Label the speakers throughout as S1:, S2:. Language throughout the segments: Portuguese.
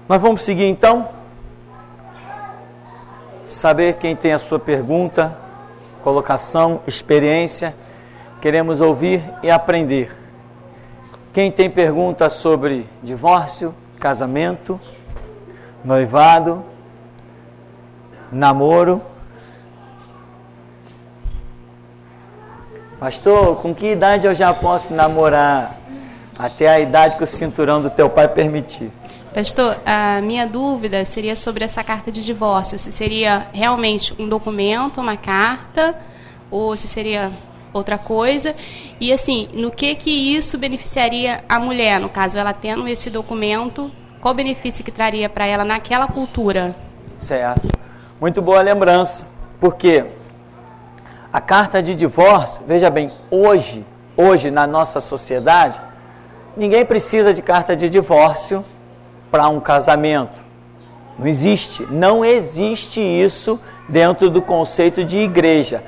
S1: Nós vamos seguir então. Saber quem tem a sua pergunta, colocação, experiência. Queremos ouvir e aprender. Quem tem pergunta sobre divórcio, casamento, noivado, namoro. Pastor, com que idade eu já posso namorar? Até a idade que o cinturão do teu pai permitir.
S2: Pastor, a minha dúvida seria sobre essa carta de divórcio. Se seria realmente um documento, uma carta, ou se seria outra coisa. E assim, no que isso beneficiaria a mulher, no caso, ela tendo esse documento, qual o benefício que traria para ela naquela cultura?
S1: Certo. Muito boa lembrança. Porque a carta de divórcio, veja bem, hoje na nossa sociedade, ninguém precisa de carta de divórcio para um casamento. Não existe isso dentro do conceito de igreja.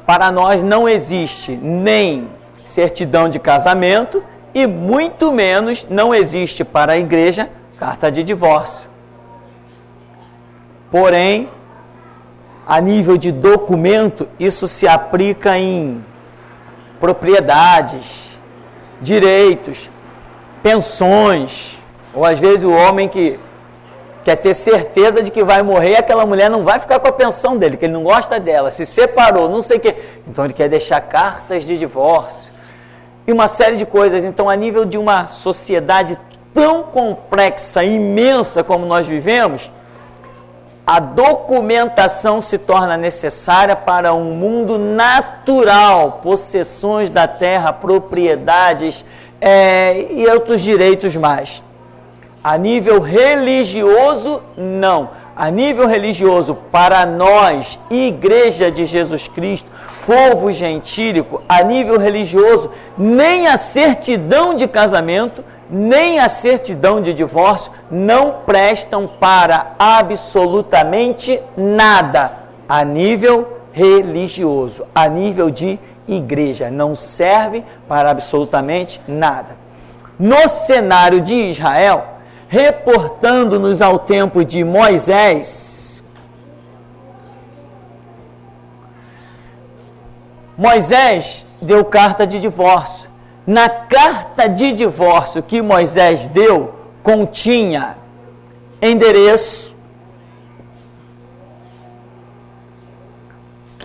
S1: Para nós não existe nem certidão de casamento e muito menos não existe para a igreja carta de divórcio. Porém, a nível de documento, isso se aplica em propriedades, direitos, pensões, ou às vezes o homem que quer ter certeza de que vai morrer, aquela mulher não vai ficar com a pensão dele, que ele não gosta dela, se separou, não sei o quê. Então ele quer deixar cartas de divórcio e uma série de coisas. Então, a nível de uma sociedade tão complexa, imensa como nós vivemos, a documentação se torna necessária para um mundo natural, possessões da terra, propriedades e outros direitos mais. A nível religioso, não. A nível religioso, para nós, Igreja de Jesus Cristo, povo gentílico, a nível religioso, nem a certidão de casamento, nem a certidão de divórcio não prestam para absolutamente nada. A nível religioso, a nível de igreja, não serve para absolutamente nada. No cenário de Israel, reportando-nos ao tempo de Moisés, Moisés deu carta de divórcio. Na carta de divórcio que Moisés deu, continha endereço.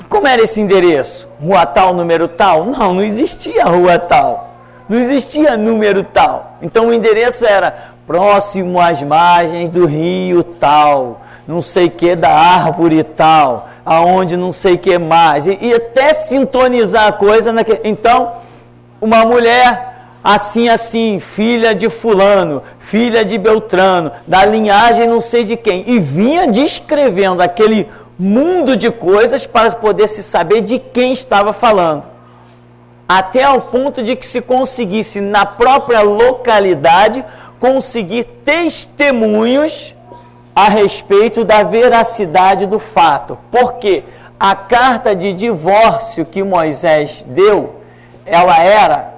S1: Como era esse endereço? Rua tal, número tal? Não existia rua tal. Não existia número tal. Então o endereço era próximo às margens do rio tal, não sei que da árvore tal, aonde não sei que mais. E até sintonizar a coisa naquele. Então, uma mulher assim, filha de fulano, filha de Beltrano, da linhagem não sei de quem, e vinha descrevendo aquele mundo de coisas para poder se saber de quem estava falando. Até ao ponto de que se conseguisse, na própria localidade, conseguir testemunhos a respeito da veracidade do fato. Porque a carta de divórcio que Moisés deu, ela era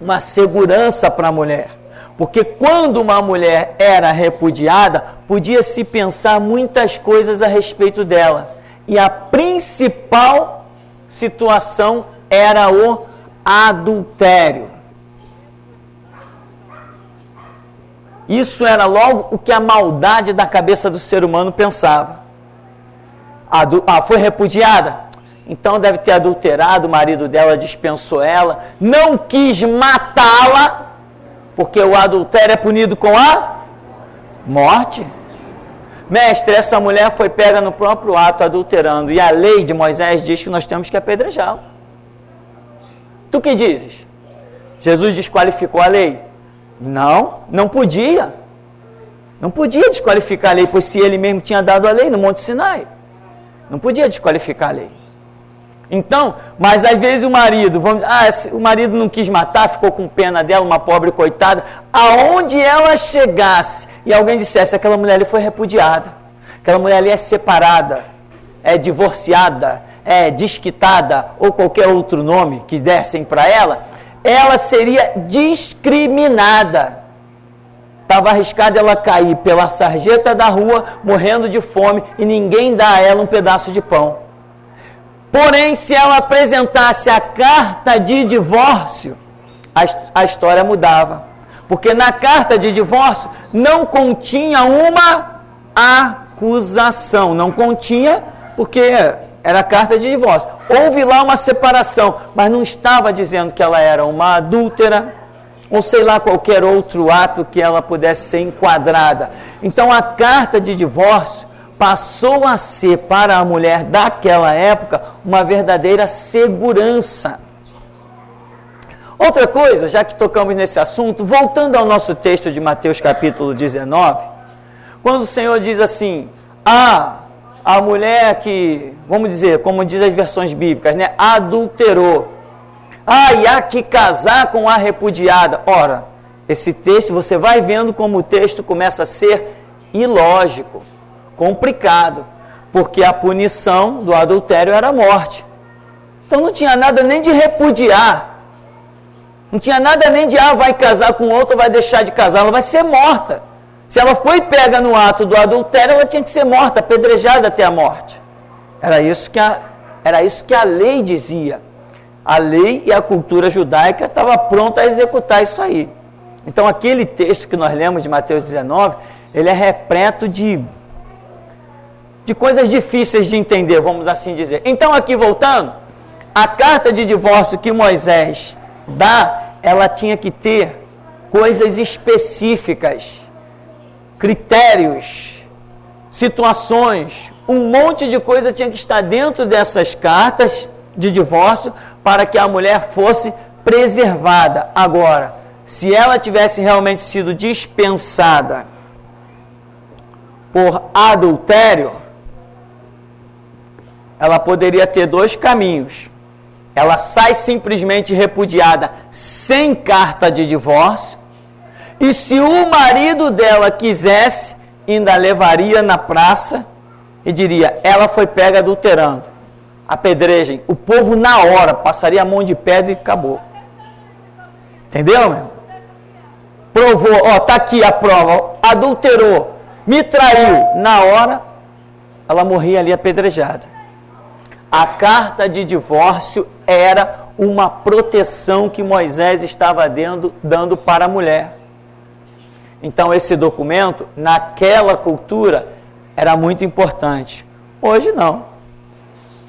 S1: uma segurança para a mulher. Porque quando uma mulher era repudiada, podia-se pensar muitas coisas a respeito dela. E a principal situação era o adultério. Isso era logo o que a maldade da cabeça do ser humano pensava. Foi repudiada? Então deve ter adulterado, o marido dela dispensou ela, não quis matá-la, porque o adultério é punido com a morte. Mestre, essa mulher foi pega no próprio ato adulterando, e a lei de Moisés diz que nós temos que apedrejá-la. Tu que dizes? Jesus desqualificou a lei? Não podia. Não podia desqualificar a lei, pois se ele mesmo tinha dado a lei no Monte Sinai. Não podia desqualificar a lei. Então, mas às vezes o marido, o marido não quis matar, ficou com pena dela, uma pobre coitada, aonde ela chegasse e alguém dissesse, aquela mulher ali foi repudiada, aquela mulher ali é separada, é divorciada, é desquitada, ou qualquer outro nome que dessem para ela, ela seria discriminada. estava arriscada ela cair pela sarjeta da rua, morrendo de fome, e ninguém dá a ela um pedaço de pão. Porém, se ela apresentasse a carta de divórcio, a história mudava. Porque na carta de divórcio não continha uma acusação. Não continha, porque era carta de divórcio. Houve lá uma separação, mas não estava dizendo que ela era uma adúltera, ou sei lá, qualquer outro ato que ela pudesse ser enquadrada. Então a carta de divórcio passou a ser para a mulher daquela época uma verdadeira segurança. Outra coisa, já que tocamos nesse assunto, voltando ao nosso texto de Mateus capítulo 19, quando o Senhor diz assim, a mulher que, vamos dizer, como diz as versões bíblicas, né, adulterou. E há que casar com a repudiada. Ora, esse texto, você vai vendo como o texto começa a ser ilógico, complicado, porque a punição do adultério era a morte. Então não tinha nada nem de repudiar, não tinha nada nem de, vai casar com outro, vai deixar de casar, ela vai ser morta. Se ela foi pega no ato do adultério, ela tinha que ser morta, apedrejada até a morte. Era isso que a lei dizia. A lei e a cultura judaica estavam prontas a executar isso aí. Então aquele texto que nós lemos de Mateus 19, ele é repleto de coisas difíceis de entender, vamos assim dizer. Então aqui voltando, a carta de divórcio que Moisés dá, ela tinha que ter coisas específicas, critérios, situações, um monte de coisa tinha que estar dentro dessas cartas de divórcio para que a mulher fosse preservada. Agora, se ela tivesse realmente sido dispensada por adultério, ela poderia ter dois caminhos. Ela sai simplesmente repudiada sem carta de divórcio, e se o marido dela quisesse, ainda levaria na praça e diria, ela foi pega adulterando. Apedrejem. O povo na hora passaria a mão de pedra e acabou. Entendeu, meu irmão? Provou, tá aqui a prova, adulterou, me traiu. Na hora, ela morria ali apedrejada. A carta de divórcio era uma proteção que Moisés estava dando para a mulher. Então esse documento, naquela cultura, era muito importante. Hoje não.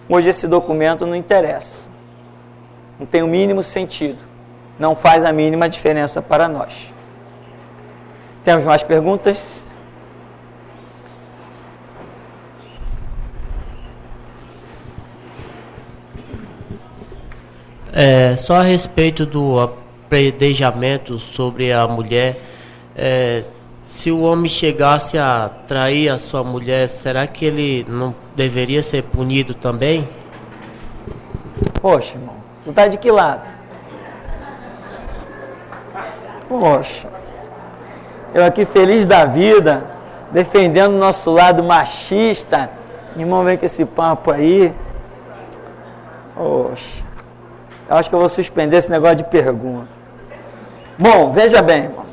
S1: Hoje esse documento não interessa. Não tem o mínimo sentido. Não faz a mínima diferença para nós. Temos mais perguntas?
S3: Só a respeito do apedrejamento sobre a mulher, se o homem chegasse a trair a sua mulher, será que ele não deveria ser punido também?
S1: Poxa, irmão, tu tá de que lado? Poxa, eu aqui feliz da vida, defendendo o nosso lado machista, irmão, vem com esse papo aí. Poxa, eu acho que eu vou suspender esse negócio de pergunta. Bom, veja bem, irmão,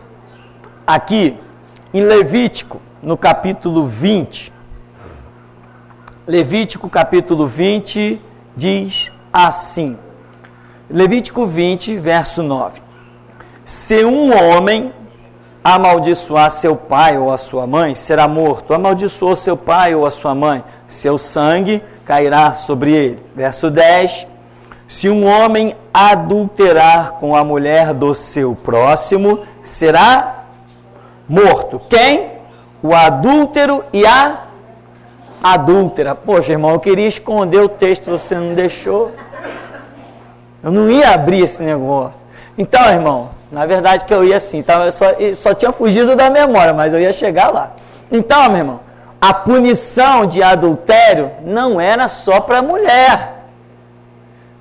S1: aqui em Levítico, no capítulo 20, Levítico capítulo 20 diz assim, Levítico 20, verso 9, se um homem amaldiçoar seu pai ou a sua mãe, será morto. Amaldiçoou seu pai ou a sua mãe, seu sangue cairá sobre ele. Verso 10, se um homem adulterar com a mulher do seu próximo, será morto. Quem? O adúltero e a adúltera. Poxa, irmão, eu queria esconder o texto, você não deixou. Eu não ia abrir esse negócio. Então, irmão, na verdade que eu ia assim, eu só tinha fugido da memória, mas eu ia chegar lá. Então, meu irmão, a punição de adultério não era só para a mulher.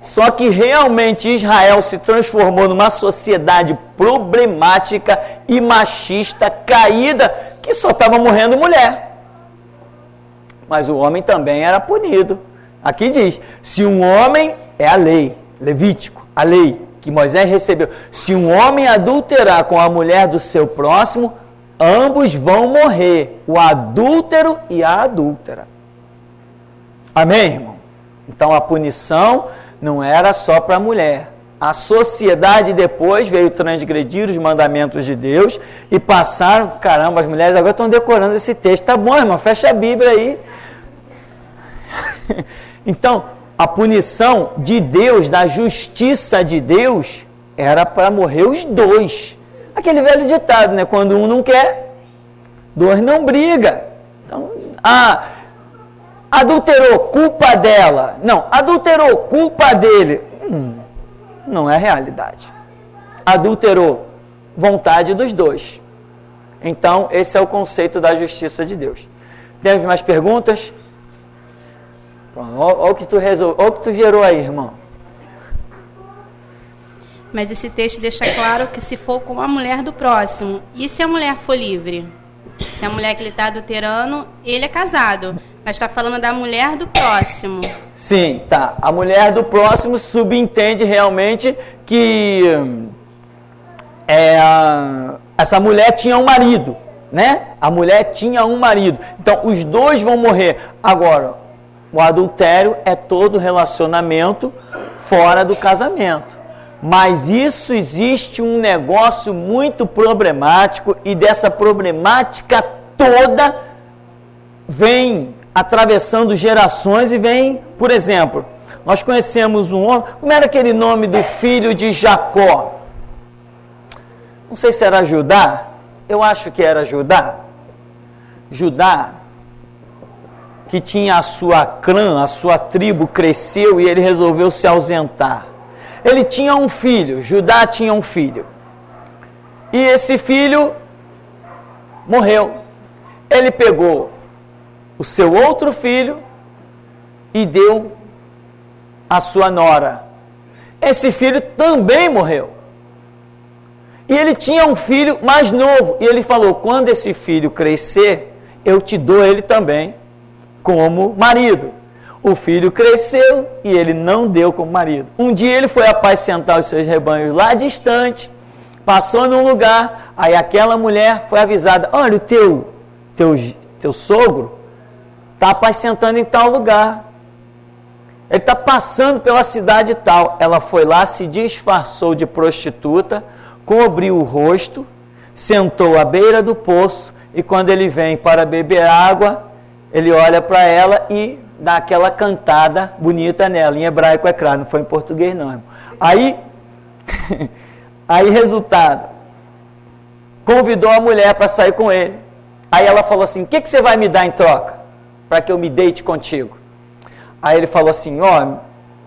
S1: Só que realmente Israel se transformou numa sociedade problemática e machista, caída, que só estava morrendo mulher. Mas o homem também era punido. Aqui diz, se um homem, é a lei, Levítico, a lei que Moisés recebeu, se um homem adulterar com a mulher do seu próximo, ambos vão morrer, o adúltero e a adúltera. Amém, irmão? Então a punição não era só para a mulher. A sociedade depois veio transgredir os mandamentos de Deus e passaram, caramba, as mulheres agora estão decorando esse texto. Tá bom, irmão, fecha a Bíblia aí. Então, a punição de Deus, da justiça de Deus, era para morrer os dois. Aquele velho ditado, né? Quando um não quer, dois não briga. Então, adulterou, culpa dela. Não, adulterou, culpa dele. Não é realidade. Adulterou, vontade dos dois. Então, esse é o conceito da justiça de Deus. Temos mais perguntas? Olha o que tu resolveu, olha o que tu gerou aí, irmão.
S2: Mas esse texto deixa claro que se for com a mulher do próximo, e se a mulher for livre? Se a mulher que ele está adulterando, ele é casado, mas está falando da mulher do próximo.
S1: Sim, tá. A mulher do próximo subentende realmente que essa mulher tinha um marido, né? A mulher tinha um marido. Então, os dois vão morrer. Agora, o adultério é todo relacionamento fora do casamento. Mas isso existe um negócio muito problemático e dessa problemática toda vem atravessando gerações e vem, por exemplo, nós conhecemos um homem, como era aquele nome do filho de Jacó? Não sei se era Judá, eu acho que era Judá. Judá, que tinha a sua clã, a sua tribo cresceu e ele resolveu se ausentar. Ele tinha um filho, Judá tinha um filho. E esse filho morreu. Ele pegou o seu outro filho e deu a sua nora. Esse filho também morreu. E ele tinha um filho mais novo. E ele falou, quando esse filho crescer, eu te dou ele também como marido. O filho cresceu e ele não deu como marido. Um dia ele foi apacentar os seus rebanhos lá distante, passou num lugar, aí aquela mulher foi avisada, olha, o teu sogro está apacentando em tal lugar. Ele está passando pela cidade tal. Ela foi lá, se disfarçou de prostituta, cobriu o rosto, sentou à beira do poço e quando ele vem para beber água, ele olha para ela e dá aquela cantada bonita nela. Em hebraico é claro, não foi em português não, irmão. Aí resultado, convidou a mulher para sair com ele. Aí ela falou assim, o que você vai me dar em troca? Para que eu me deite contigo. Aí ele falou assim,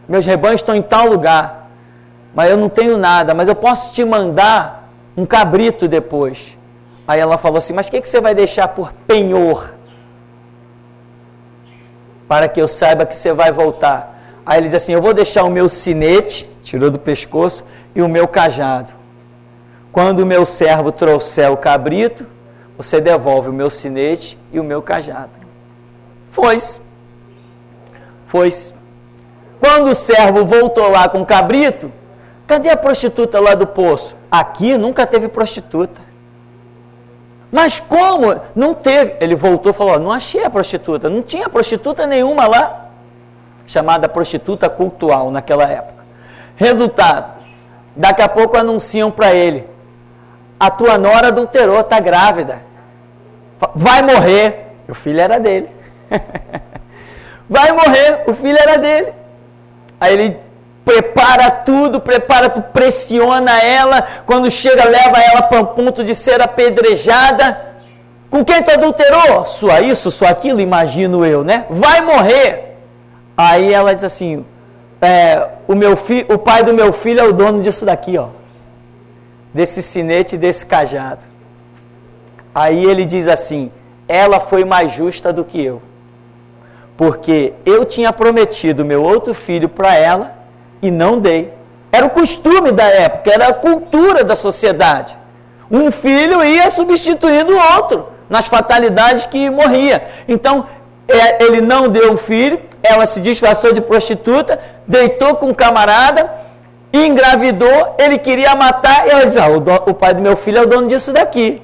S1: meus rebanhos estão em tal lugar, mas eu não tenho nada, mas eu posso te mandar um cabrito depois. Aí ela falou assim, mas o que você vai deixar por penhor? Para que eu saiba que você vai voltar. Aí ele diz assim, eu vou deixar o meu sinete, tirou do pescoço, e o meu cajado. Quando o meu servo trouxer o cabrito, você devolve o meu sinete e o meu cajado. Foi-se. Quando o servo voltou lá com o cabrito, cadê a prostituta lá do poço? Aqui nunca teve prostituta. Mas como? Não teve. Ele voltou e falou, não achei a prostituta. Não tinha prostituta nenhuma lá. Chamada prostituta cultual naquela época. Resultado, daqui a pouco anunciam para ele, a tua nora adulterou, está grávida. Vai morrer. O filho era dele. Vai morrer, o filho era dele. Aí ele prepara tudo, pressiona ela, quando chega, leva ela para o ponto de ser apedrejada. Com quem tu adulterou? Sua isso, sua aquilo, imagino eu, né? Vai morrer. Aí ela diz assim, o pai do meu filho é o dono disso daqui, ó. Desse sinete e desse cajado. Aí ele diz assim, ela foi mais justa do que eu. Porque eu tinha prometido meu outro filho para ela e não dei. Era o costume da época, era a cultura da sociedade. Um filho ia substituindo o outro nas fatalidades que morria. Então, ele não deu o filho, ela se disfarçou de prostituta, deitou com um camarada, engravidou, ele queria matar, e ela disse, o pai do meu filho é o dono disso daqui.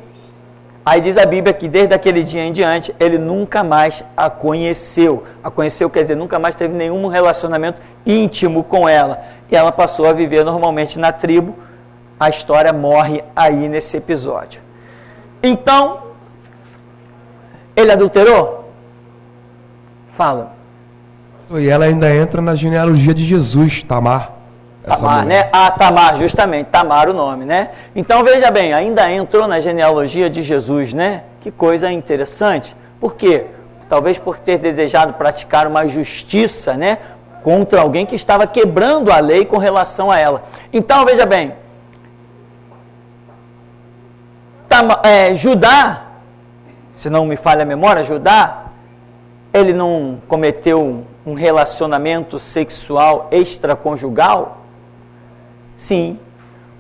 S1: Aí diz a Bíblia que desde aquele dia em diante, ele nunca mais a conheceu. A conheceu quer dizer, nunca mais teve nenhum relacionamento íntimo com ela. E ela passou a viver normalmente na tribo. A história morre aí nesse episódio. Então, ele adulterou? Fala.
S4: E ela ainda entra na genealogia de Jesus, Tamar.
S1: Tamar, né? Ah, Tamar, justamente, Tamar o nome, né? Então, veja bem, ainda entrou na genealogia de Jesus, né? Que coisa interessante. Por quê? Talvez por ter desejado praticar uma justiça, né? Contra alguém que estava quebrando a lei com relação a ela. Então, veja bem, Judá, se não me falha a memória, Judá, ele não cometeu um relacionamento sexual extraconjugal? Sim,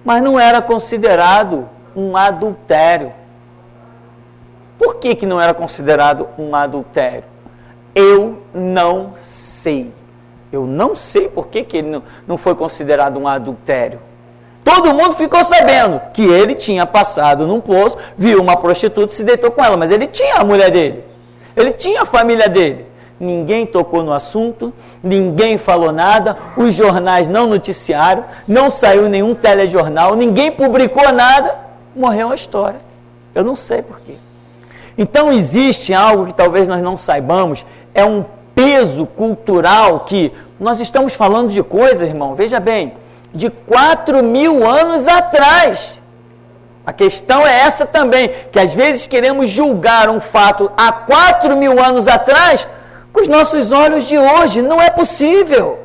S1: mas não era considerado um adultério. Por que não era considerado um adultério? Eu não sei. Eu não sei por que ele não foi considerado um adultério. Todo mundo ficou sabendo que ele tinha passado num poço, viu uma prostituta e se deitou com ela, mas ele tinha a mulher dele, ele tinha a família dele. Ninguém tocou no assunto, ninguém falou nada, os jornais não noticiaram, não saiu nenhum telejornal, ninguém publicou nada, morreu a história. Eu não sei por quê. Então existe algo que talvez nós não saibamos, é um peso cultural que nós estamos falando de coisas, irmão, veja bem, de 4.000 anos atrás. A questão é essa também, que às vezes queremos julgar um fato há 4.000 anos atrás com os nossos olhos de hoje. Não é possível.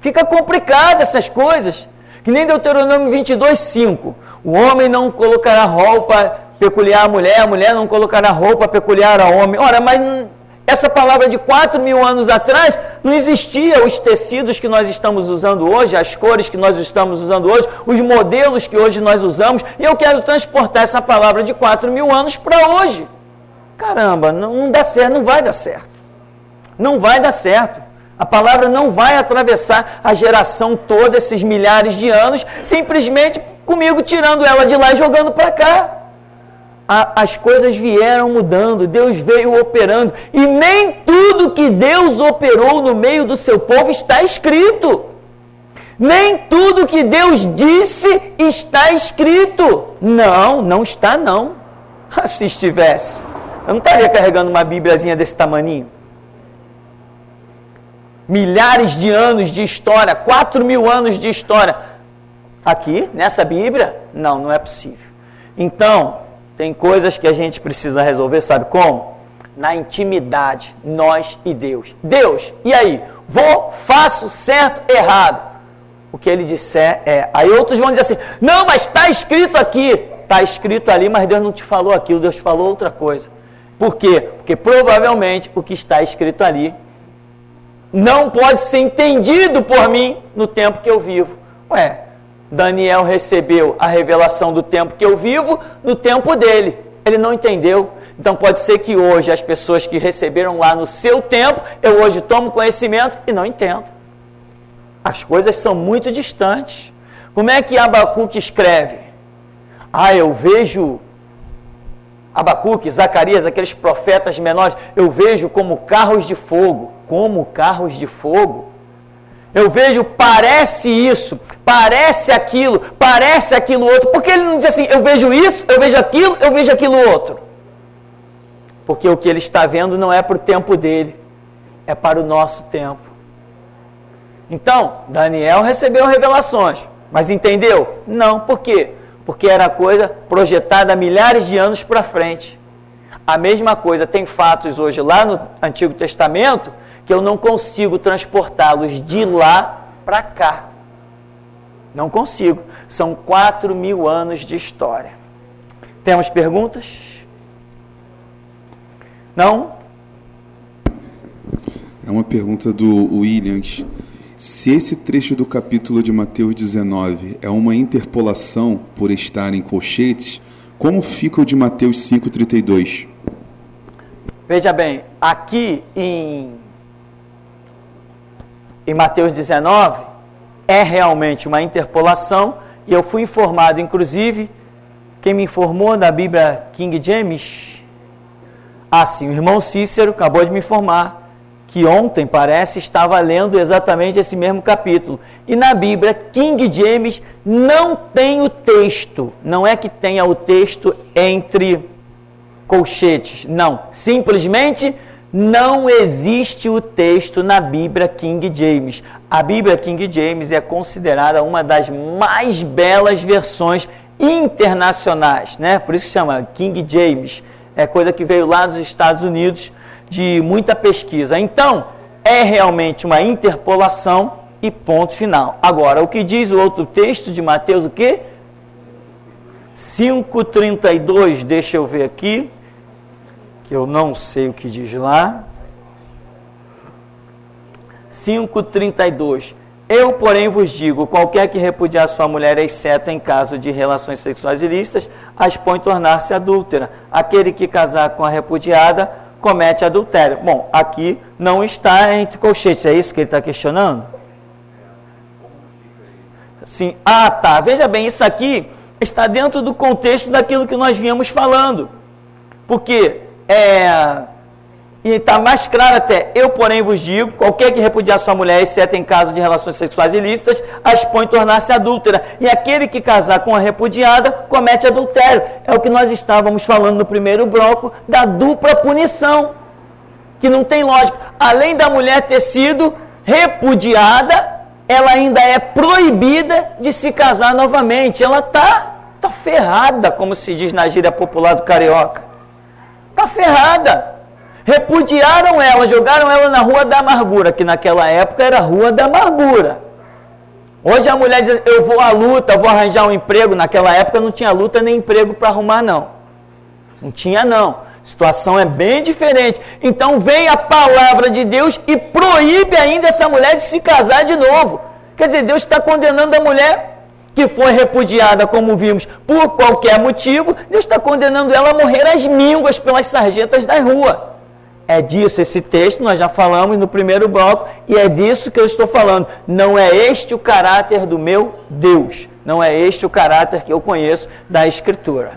S1: Fica complicado essas coisas. Que nem Deuteronômio 22:5. O homem não colocará roupa peculiar à mulher, a mulher não colocará roupa peculiar ao homem. Ora, mas essa palavra de 4.000 anos atrás não existia os tecidos que nós estamos usando hoje, as cores que nós estamos usando hoje, os modelos que hoje nós usamos, e eu quero transportar essa palavra de 4.000 anos para hoje. Caramba, não dá certo, não vai dar certo. Não vai dar certo. A palavra não vai atravessar a geração toda, esses milhares de anos, simplesmente comigo tirando ela de lá e jogando para cá. As coisas vieram mudando, Deus veio operando, e nem tudo que Deus operou no meio do seu povo está escrito. Nem tudo que Deus disse está escrito. Não está não. Se estivesse, eu não estaria carregando uma bíbliazinha desse tamaninho. Milhares de anos de história, 4.000 anos de história. Aqui, nessa Bíblia, não é possível. Então, tem coisas que a gente precisa resolver, sabe como? Na intimidade, nós e Deus. Deus, e aí? Faço certo, errado. O que ele disser é. Aí outros vão dizer assim, não, mas está escrito aqui. Está escrito ali, mas Deus não te falou aquilo, Deus falou outra coisa. Por quê? Porque provavelmente o que está escrito ali não pode ser entendido por mim no tempo que eu vivo. Daniel recebeu a revelação do tempo que eu vivo no tempo dele. Ele não entendeu. Então pode ser que hoje as pessoas que receberam lá no seu tempo, eu hoje tomo conhecimento e não entendo. As coisas são muito distantes. Como é que Abacuque escreve? Eu vejo Abacuque, Zacarias, aqueles profetas menores, eu vejo como carros de fogo. Como carros de fogo? Eu vejo, parece isso, parece aquilo outro. Por que ele não diz assim, eu vejo isso, eu vejo aquilo outro? Porque o que ele está vendo não é para o tempo dele, é para o nosso tempo. Então, Daniel recebeu revelações, mas entendeu? Não, por quê? Porque era coisa projetada há milhares de anos para frente. A mesma coisa, tem fatos hoje lá no Antigo Testamento, que eu não consigo transportá-los de lá para cá. Não consigo. São 4.000 anos de história. Temos perguntas? Não?
S5: É uma pergunta do Williams. Se esse trecho do capítulo de Mateus 19 é uma interpolação por estar em colchetes, como fica o de Mateus 5,32?
S1: Veja bem, aqui em Mateus 19, é realmente uma interpolação, e eu fui informado, inclusive, Quem me informou da Bíblia King James? Ah, sim, o irmão Cícero acabou de me informar que ontem, parece, estava lendo exatamente esse mesmo capítulo. E na Bíblia King James não tem o texto, não é que tenha o texto entre colchetes, não. Simplesmente não existe o texto na Bíblia King James. A Bíblia King James é considerada uma das mais belas versões internacionais, né? Por isso que chama King James. É coisa que veio lá dos Estados Unidos, de muita pesquisa. Então, é realmente uma interpolação e ponto final. Agora, o que diz o outro texto de Mateus, o quê? 5,32, deixa eu ver aqui, que eu não sei o que diz lá. 5,32. Eu, porém, vos digo, qualquer que repudiar sua mulher, exceto em caso de relações sexuais ilícitas, a expõe tornar-se adúltera. Aquele que casar com a repudiada, comete adultério. Bom, aqui não está entre colchetes, é isso que ele está questionando? Sim. Ah, tá. Veja bem, isso aqui está dentro do contexto daquilo que nós viemos falando. Porque e está mais claro até, eu, porém, vos digo, qualquer que repudiar sua mulher, exceto em caso de relações sexuais ilícitas, a expõe tornar-se adúltera. E aquele que casar com a repudiada, comete adultério. É o que nós estávamos falando no primeiro bloco, da dupla punição, que não tem lógica. Além da mulher ter sido repudiada, ela ainda é proibida de se casar novamente. Ela tá ferrada, como se diz na gíria popular do carioca. Está ferrada. Repudiaram ela, jogaram ela na Rua da Amargura, que naquela época era a Rua da Amargura. Hoje a mulher diz, eu vou à luta, eu vou arranjar um emprego. Naquela época não tinha luta nem emprego para arrumar, não. Não tinha, não. A situação é bem diferente. Então vem a palavra de Deus e proíbe ainda essa mulher de se casar de novo. Quer dizer, Deus está condenando a mulher que foi repudiada, como vimos, por qualquer motivo. Deus está condenando ela a morrer às mínguas pelas sarjetas da rua. É disso esse texto, nós já falamos no primeiro bloco, e é disso que eu estou falando. Não é este o caráter do meu Deus. Não é este o caráter que eu conheço da Escritura.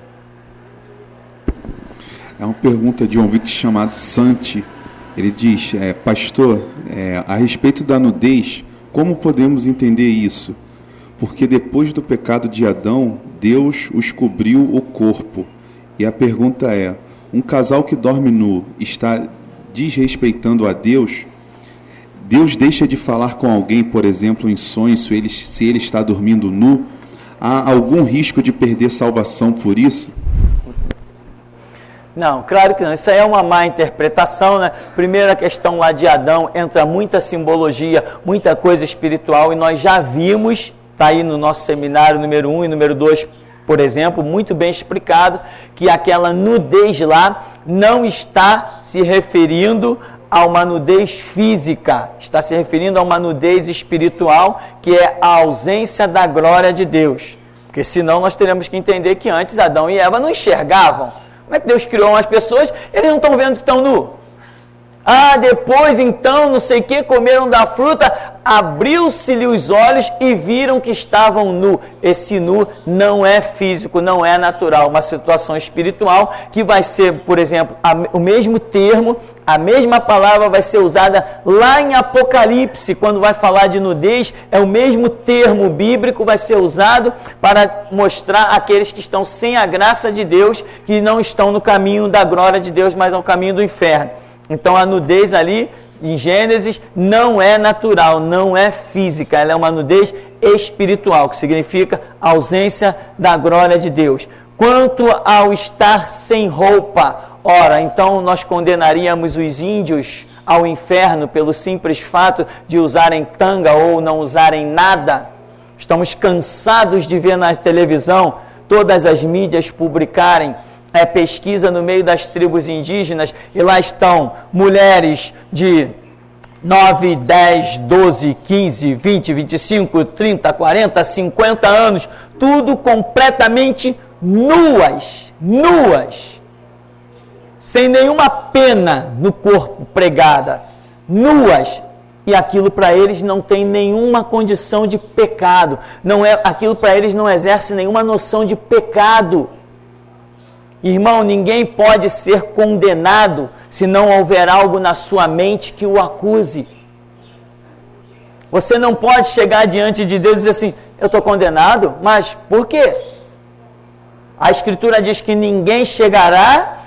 S5: É uma pergunta de um ouvinte chamado Santi. Ele diz, pastor, a respeito da nudez, como podemos entender isso? Porque depois do pecado de Adão, Deus os cobriu o corpo. E a pergunta é, um casal que dorme nu está desrespeitando a Deus? Deus deixa de falar com alguém, por exemplo, em sonhos, se ele está dormindo nu? Há algum risco de perder salvação por isso?
S1: Não, claro que não. Isso aí é uma má interpretação, né? Primeira questão lá de Adão, entra muita simbologia, muita coisa espiritual, e nós já vimos, está aí no nosso seminário número 1 e número 2, por exemplo, muito bem explicado, que aquela nudez lá não está se referindo a uma nudez física, está se referindo a uma nudez espiritual, que é a ausência da glória de Deus. Porque senão nós teremos que entender que antes Adão e Eva não enxergavam. Como é que Deus criou umas pessoas, eles não estão vendo que estão nus? Ah, depois então, não sei o que, comeram da fruta, abriu-se-lhe os olhos e viram que estavam nu. Esse nu não é físico, não é natural, uma situação espiritual que vai ser, por exemplo, o mesmo termo, a mesma palavra vai ser usada lá em Apocalipse, quando vai falar de nudez, é o mesmo termo bíblico, vai ser usado para mostrar aqueles que estão sem a graça de Deus, que não estão no caminho da glória de Deus, mas ao caminho do inferno. Então a nudez ali, em Gênesis, não é natural, não é física, ela é uma nudez espiritual, que significa ausência da glória de Deus. Quanto ao estar sem roupa, ora, então nós condenaríamos os índios ao inferno pelo simples fato de usarem tanga ou não usarem nada? Estamos cansados de ver na televisão todas as mídias publicarem pesquisa no meio das tribos indígenas, e lá estão mulheres de 9, 10, 12, 15, 20, 25, 30, 40, 50 anos, tudo completamente nuas, sem nenhuma pena no corpo pregada, nuas, e aquilo para eles não tem nenhuma condição de pecado, aquilo para eles não exerce nenhuma noção de pecado. Irmão, ninguém pode ser condenado se não houver algo na sua mente que o acuse. Você não pode chegar diante de Deus e dizer assim, eu estou condenado, mas por quê? A Escritura diz que ninguém chegará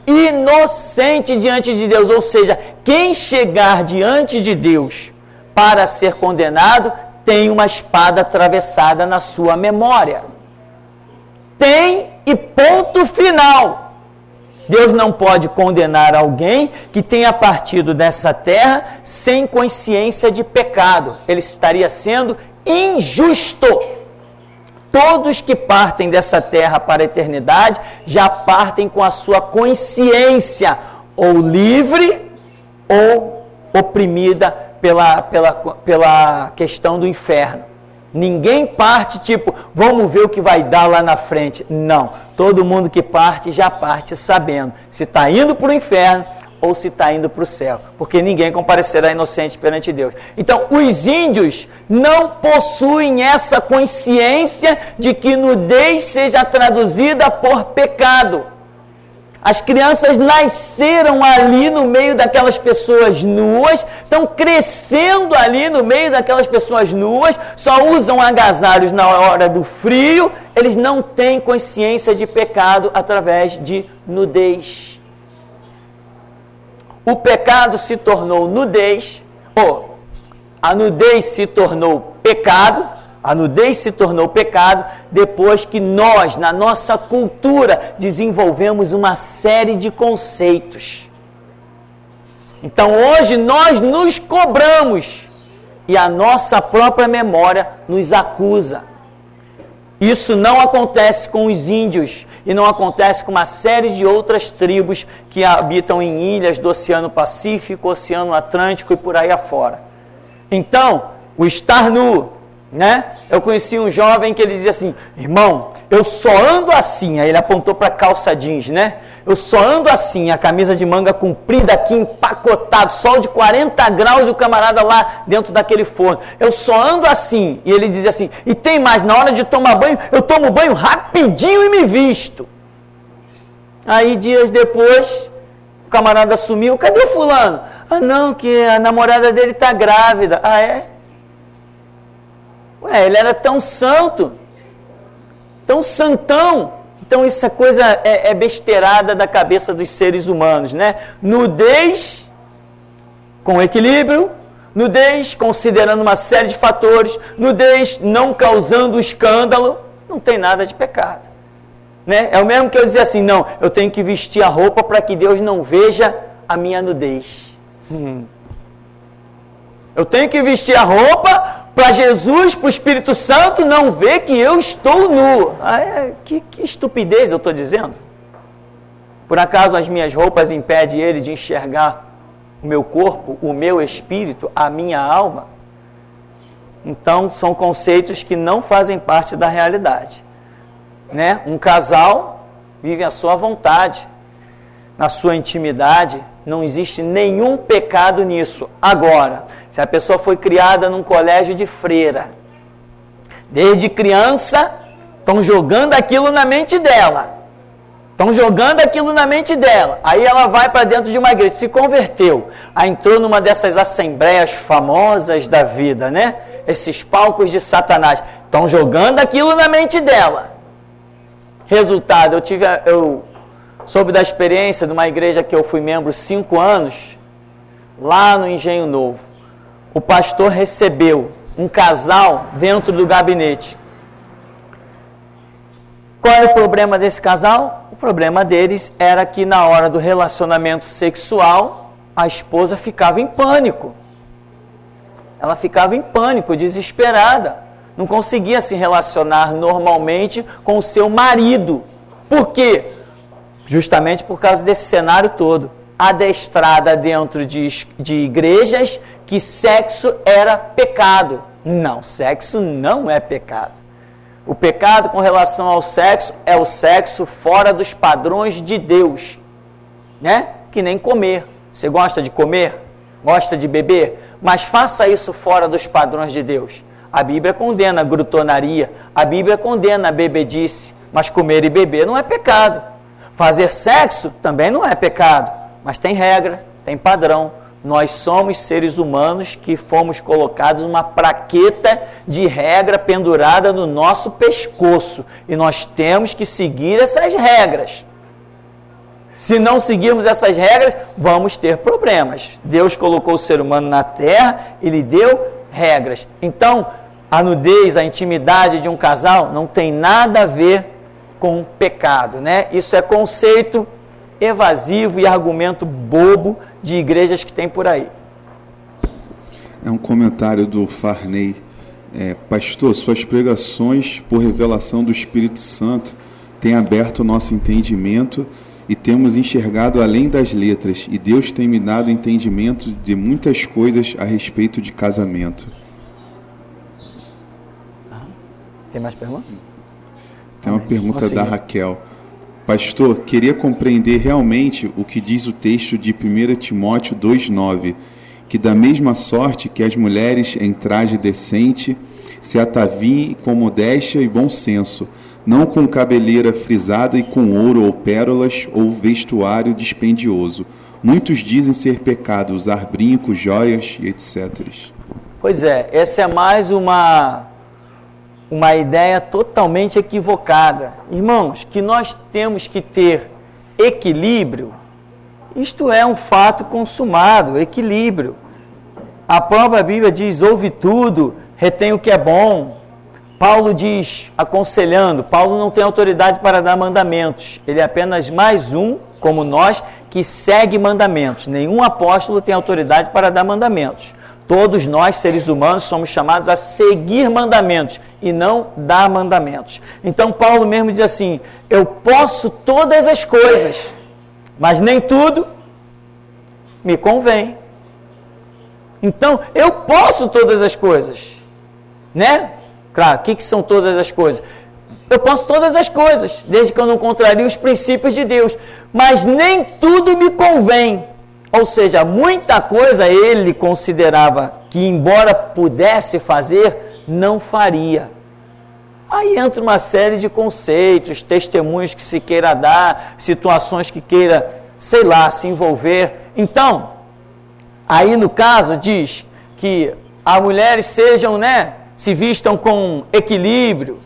S1: inocente diante de Deus, ou seja, quem chegar diante de Deus para ser condenado, tem uma espada atravessada na sua memória. Tem e ponto final. Deus não pode condenar alguém que tenha partido dessa terra sem consciência de pecado. Ele estaria sendo injusto. Todos que partem dessa terra para a eternidade já partem com a sua consciência ou livre ou oprimida pela questão do inferno. Ninguém parte tipo, vamos ver o que vai dar lá na frente. Não, todo mundo que parte já parte sabendo se está indo para o inferno ou se está indo para o céu, porque ninguém comparecerá inocente perante Deus. Então, os índios não possuem essa consciência de que nudez seja traduzida por pecado. As crianças nasceram ali no meio daquelas pessoas nuas, estão crescendo ali no meio daquelas pessoas nuas, só usam agasalhos na hora do frio, eles não têm consciência de pecado através de nudez. O pecado se tornou nudez, ou a nudez se tornou pecado, a nudez se tornou pecado depois que nós, na nossa cultura, desenvolvemos uma série de conceitos. Então hoje nós nos cobramos e a nossa própria memória nos acusa. Isso não acontece com os índios e não acontece com uma série de outras tribos que habitam em ilhas do Oceano Pacífico, Oceano Atlântico e por aí afora. Então, o estar nu, né? Eu conheci um jovem que ele dizia assim, irmão, eu só ando assim, aí ele apontou para a calça jeans, né? Eu só ando assim, a camisa de manga comprida aqui, empacotado, sol de 40 graus e o camarada lá dentro daquele forno. Eu só ando assim. E ele dizia assim, e tem mais, na hora de tomar banho, eu tomo banho rapidinho e me visto. Aí dias depois, o camarada sumiu, cadê fulano? Ah não, que a namorada dele está grávida. Ah é? Ué, ele era tão santo, tão santão. Então isso é coisa, é besteirada da cabeça dos seres humanos, né? Nudez com equilíbrio, nudez considerando uma série de fatores, nudez não causando escândalo, não tem nada de pecado. Né? É o mesmo que eu dizer assim, não, eu tenho que vestir a roupa para que Deus não veja a minha nudez. Eu tenho que vestir a roupa para Jesus, para o Espírito Santo não ver que eu estou nu. Que estupidez eu estou dizendo. Por acaso as minhas roupas impedem ele de enxergar o meu corpo, o meu espírito, a minha alma? Então são conceitos que não fazem parte da realidade. Né? Um casal vive à sua vontade, na sua intimidade, não existe nenhum pecado nisso. Agora, se a pessoa foi criada num colégio de freira, desde criança, estão jogando aquilo na mente dela. Aí ela vai para dentro de uma igreja, se converteu. Aí entrou numa dessas assembleias famosas da vida, né? Esses palcos de Satanás. Estão jogando aquilo na mente dela. Resultado, eu soube da experiência de uma igreja que eu fui membro 5 anos, lá no Engenho Novo. O pastor recebeu um casal dentro do gabinete. Qual era o problema desse casal? O problema deles era que na hora do relacionamento sexual, a esposa ficava em pânico. Ela ficava em pânico, desesperada. Não conseguia se relacionar normalmente com o seu marido. Por quê? Justamente por causa desse cenário todo. Adestrada dentro de igrejas que sexo era pecado. Não, sexo não é pecado. O pecado com relação ao sexo é o sexo fora dos padrões de Deus. Né? Que nem comer. Você gosta de comer? Gosta de beber? Mas faça isso fora dos padrões de Deus. A Bíblia condena a glutonaria, a Bíblia condena a bebedice, mas comer e beber não é pecado. Fazer sexo também não é pecado, mas tem regra, tem padrão. Nós somos seres humanos que fomos colocados uma plaqueta de regra pendurada no nosso pescoço. E nós temos que seguir essas regras. Se não seguirmos essas regras, vamos ter problemas. Deus colocou o ser humano na terra e lhe deu regras. Então, a nudez, a intimidade de um casal não tem nada a ver com pecado, né? Isso é conceito evasivo e argumento bobo de igrejas que tem por aí.
S5: É um comentário do Farney. Pastor, suas pregações por revelação do Espírito Santo têm aberto o nosso entendimento e temos enxergado além das letras, e Deus tem me dado entendimento de muitas coisas a respeito de casamento.
S1: Tem mais perguntas?
S5: Tem uma pergunta da Raquel. Pastor, queria compreender realmente o que diz o texto de 1 Timóteo 2,9, que da mesma sorte que as mulheres em traje decente se ataviem com modéstia e bom senso, não com cabeleira frisada e com ouro ou pérolas ou vestuário dispendioso. Muitos dizem ser pecado usar brincos, joias e etc.
S1: Pois é, essa é mais uma ideia totalmente equivocada. Irmãos, que nós temos que ter equilíbrio, isto é um fato consumado, equilíbrio. A própria Bíblia diz, ouve tudo, retém o que é bom. Paulo diz, aconselhando, Paulo não tem autoridade para dar mandamentos, ele é apenas mais um, como nós, que segue mandamentos. Nenhum apóstolo tem autoridade para dar mandamentos. Todos nós, seres humanos, somos chamados a seguir mandamentos e não dar mandamentos. Então, Paulo mesmo diz assim, eu posso todas as coisas, mas nem tudo me convém. Então, eu posso todas as coisas, né? Claro, o que são todas as coisas? Eu posso todas as coisas, desde que eu não contrarie os princípios de Deus, mas nem tudo me convém. Ou seja, muita coisa ele considerava que, embora pudesse fazer, não faria. Aí entra uma série de conceitos, testemunhos que se queira dar, situações que queira, sei lá, se envolver. Então, aí no caso diz que as mulheres sejam, né, se vistam com equilíbrio,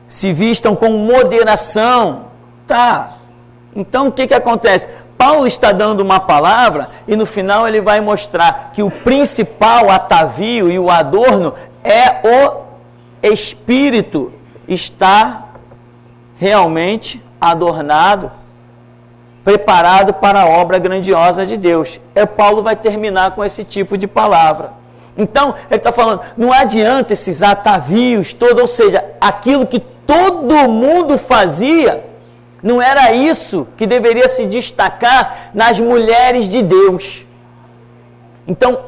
S1: se vistam com moderação. Tá. Então o que acontece? Paulo está dando uma palavra e no final ele vai mostrar que o principal atavio e o adorno é o espírito estar realmente adornado, preparado para a obra grandiosa de Deus. Paulo vai terminar com esse tipo de palavra. Então, ele está falando, não adianta esses atavios todos, ou seja, aquilo que todo mundo fazia, não era isso que deveria se destacar nas mulheres de Deus. Então,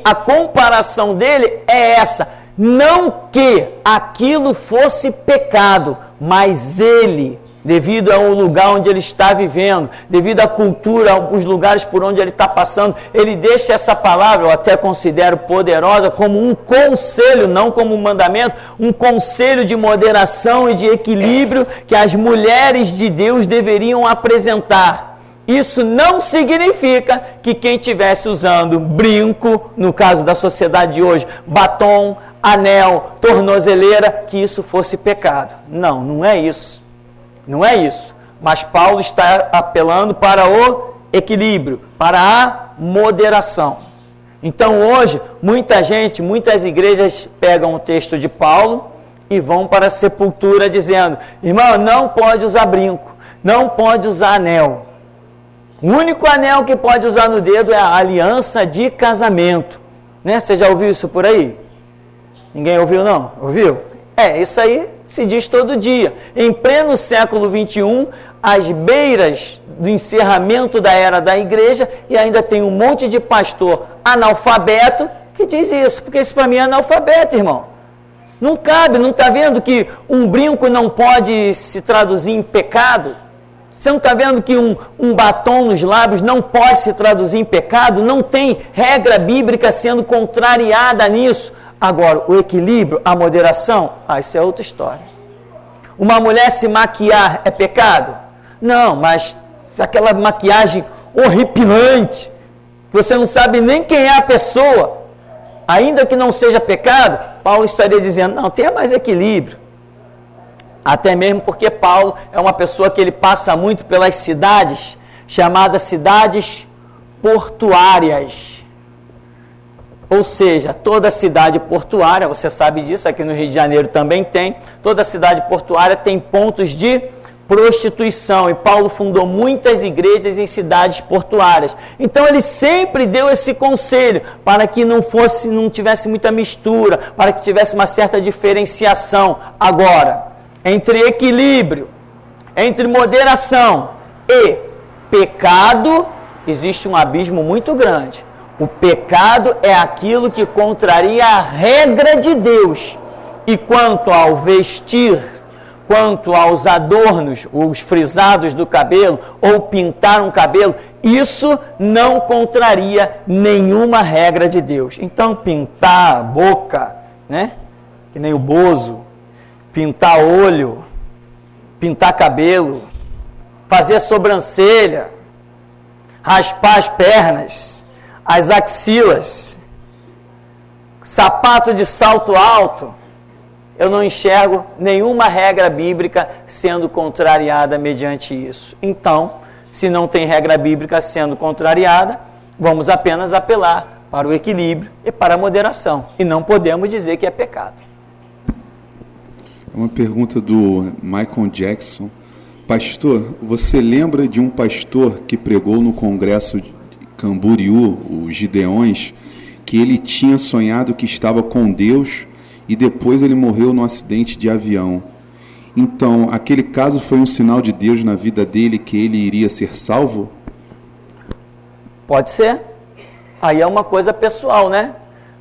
S1: a comparação dele é essa, não que aquilo fosse pecado, mas ele, devido ao lugar onde ele está vivendo, devido à cultura, aos lugares por onde ele está passando, ele deixa essa palavra, eu até considero poderosa, como um conselho, não como um mandamento, um conselho de moderação e de equilíbrio que as mulheres de Deus deveriam apresentar. Isso não significa que quem estivesse usando brinco, no caso da sociedade de hoje, batom, anel, tornozeleira, que isso fosse pecado. Não, não é isso. Não é isso, mas Paulo está apelando para o equilíbrio, para a moderação. Então hoje, muitas igrejas pegam o texto de Paulo e vão para a sepultura dizendo, irmão, não pode usar brinco, não pode usar anel. O único anel que pode usar no dedo é a aliança de casamento. Né? Você já ouviu isso por aí? Ninguém ouviu não? Ouviu? Isso aí se diz todo dia. Em pleno século XXI, às beiras do encerramento da era da igreja, e ainda tem um monte de pastor analfabeto que diz isso, porque isso para mim é analfabeto, irmão. Não cabe, não está vendo que um brinco não pode se traduzir em pecado? Você não está vendo que um batom nos lábios não pode se traduzir em pecado? Não tem regra bíblica sendo contrariada nisso. Agora, o equilíbrio, a moderação, isso é outra história. Uma mulher se maquiar é pecado? Não, mas aquela maquiagem horripilante, você não sabe nem quem é a pessoa, ainda que não seja pecado, Paulo estaria dizendo, não, tenha mais equilíbrio. Até mesmo porque Paulo é uma pessoa que ele passa muito pelas cidades, chamadas cidades portuárias. Ou seja, toda cidade portuária, você sabe disso, aqui no Rio de Janeiro também tem, toda cidade portuária tem pontos de prostituição, e Paulo fundou muitas igrejas em cidades portuárias. Então ele sempre deu esse conselho para que não tivesse muita mistura, para que tivesse uma certa diferenciação. Agora, entre equilíbrio, entre moderação e pecado, existe um abismo muito grande. O pecado é aquilo que contraria a regra de Deus. E quanto ao vestir, quanto aos adornos, os frisados do cabelo, ou pintar um cabelo, isso não contraria nenhuma regra de Deus. Então, pintar a boca, né? Que nem o Bozo, pintar olho, pintar cabelo, fazer sobrancelha, raspar as pernas, as axilas, sapato de salto alto, eu não enxergo nenhuma regra bíblica sendo contrariada mediante isso. Então, se não tem regra bíblica sendo contrariada, vamos apenas apelar para o equilíbrio e para a moderação. E não podemos dizer que é pecado.
S5: Uma pergunta do Michael Jackson. Pastor, você lembra de um pastor que pregou no congresso de Camboriú, os Gideões, que ele tinha sonhado que estava com Deus e depois ele morreu num acidente de avião? Então, aquele caso foi um sinal de Deus na vida dele que ele iria ser salvo?
S1: Pode ser. Aí é uma coisa pessoal, né?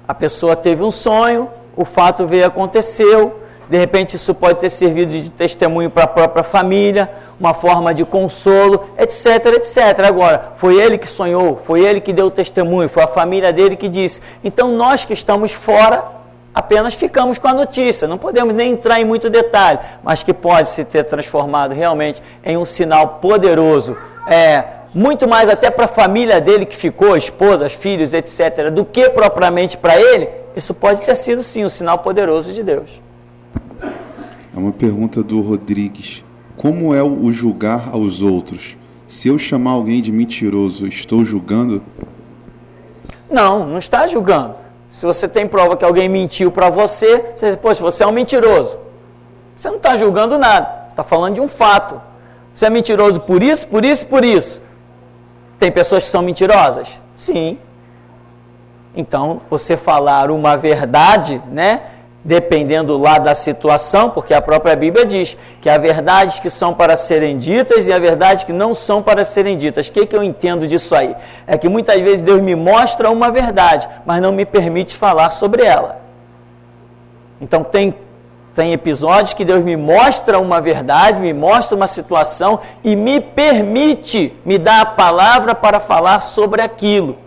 S1: A pessoa teve um sonho, o fato veio, aconteceu, de repente isso pode ter servido de testemunho para a própria família, uma forma de consolo, etc, etc. Agora, foi ele que sonhou, foi ele que deu o testemunho, foi a família dele que disse. Então, nós que estamos fora, apenas ficamos com a notícia, não podemos nem entrar em muito detalhe, mas que pode se ter transformado realmente em um sinal poderoso, muito mais até para a família dele que ficou, esposas, filhos, etc., do que propriamente para ele. Isso pode ter sido sim um sinal poderoso de Deus.
S5: É uma pergunta do Rodrigues. Como é o julgar aos outros? Se eu chamar alguém de mentiroso, estou julgando?
S1: Não, não está julgando. Se você tem prova que alguém mentiu para você, você diz, poxa, você é um mentiroso. Você não está julgando nada, você está falando de um fato. Você é mentiroso por isso, por isso, por isso. Tem pessoas que são mentirosas? Sim. Então, você falar uma verdade, né? Dependendo lá da situação, porque a própria Bíblia diz que há verdades que são para serem ditas e há verdades que não são para serem ditas. O que eu entendo disso aí? É que muitas vezes Deus me mostra uma verdade, mas não me permite falar sobre ela. Então tem episódios que Deus me mostra uma verdade, me mostra uma situação e me permite, me dá a palavra para falar sobre aquilo.